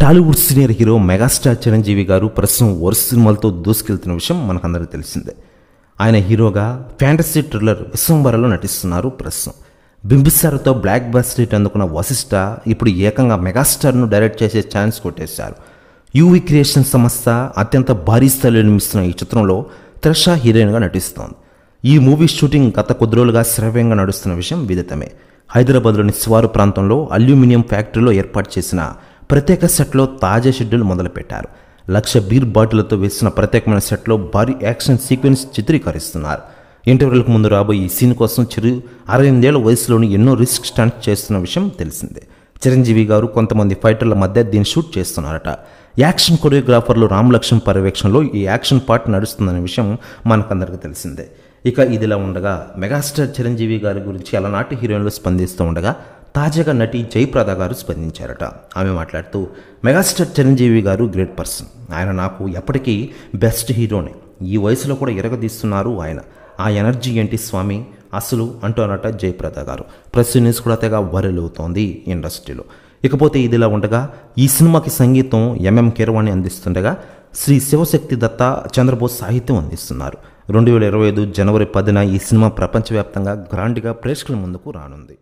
Tollywood senior hero megastar Chiranjeevi గారు ప్రస్తుతం వరుస సినిమాలతో దూసుకెళ్తున్న విషయం మనకందరికీ తెలిసిందే. ఆయన హీరోగా ఫ్యాంటసీ థ్రిల్లర్ విశ్వంబరలో నటిస్తున్నారు. ప్రస్తుతం బింబిసార్తో బ్లాక్ బస్టర్ హిట్ అందుకున్న వశిష్ఠ ఇప్పుడు ఏకంగా మెగాస్టార్ను డైరెక్ట్ చేసే ఛాన్స్ కొట్టేశారు. యూవి క్రియేషన్ సంస్థ అత్యంత భారీ స్థాయిలో నిర్మిస్తున్న ఈ చిత్రంలో త్రిష హీరోయిన్గా నటిస్తోంది. ఈ మూవీ షూటింగ్ గత కొద్ది రోజులుగా శ్రావ్యంగా నడుస్తున్న విషయం విదితమే. హైదరాబాద్లోని శివారు ప్రాంతంలో అల్యూమినియం ఫ్యాక్టరీలో ఏర్పాటు చేసిన ప్రత్యేక సెట్లో తాజా షెడ్యూల్ మొదలుపెట్టారు. 1,00,000 బీర్ బాటిళ్లతో వేసిన ప్రత్యేకమైన సెట్లో భారీ యాక్షన్ సీక్వెన్స్ చిత్రీకరిస్తున్నారు. ఇంటర్వ్యూలకు ముందు రాబోయే ఈ సీన్ కోసం చిరు 68 ఏళ్ల వయసులోని ఎన్నో రిస్క్ స్టంట్స్ చేస్తున్న విషయం తెలిసిందే. చిరంజీవి గారు కొంతమంది ఫైటర్ల మధ్య దీన్ని షూట్ చేస్తున్నారట. యాక్షన్ కొరియోగ్రాఫర్లు రామ్ లక్ష్మణ్ పర్యవేక్షణలో ఈ యాక్షన్ పార్ట్ నడుస్తుందనే విషయం మనకందరికీ తెలిసిందే. ఇక ఇదిలా ఉండగా మెగాస్టార్ చిరంజీవి గారి గురించి అలనాటి హీరోయిన్లు స్పందిస్తూ ఉండగా తాజాగా నటి జయప్రద గారు స్పందించారట. ఆమె మాట్లాడుతూ, మెగాస్టార్ చిరంజీవి గారు గ్రేట్ పర్సన్. ఆయన నాకు ఎప్పటికీ బెస్ట్ హీరోనే. ఈ వయసులో కూడా ఎరగదీస్తున్నారు ఆయన. ఆ ఎనర్జీ ఏంటి స్వామి అసలు అంటున్నట జయప్రద గారు. ప్రెస్ న్యూస్ కూడా తెగ వైరల్ అవుతోంది ఇండస్ట్రీలో. ఇకపోతే ఇదిలా ఉండగా ఈ సినిమాకి సంగీతం ఎంఎం కీరవాణి అందిస్తుండగా శ్రీ శివశక్తి దత్త చంద్రబోస్ సాహిత్యం అందిస్తున్నారు. 2025 జనవరి 10న ఈ సినిమా ప్రపంచవ్యాప్తంగా గ్రాండ్గా ప్రేక్షకుల ముందుకు రానుంది.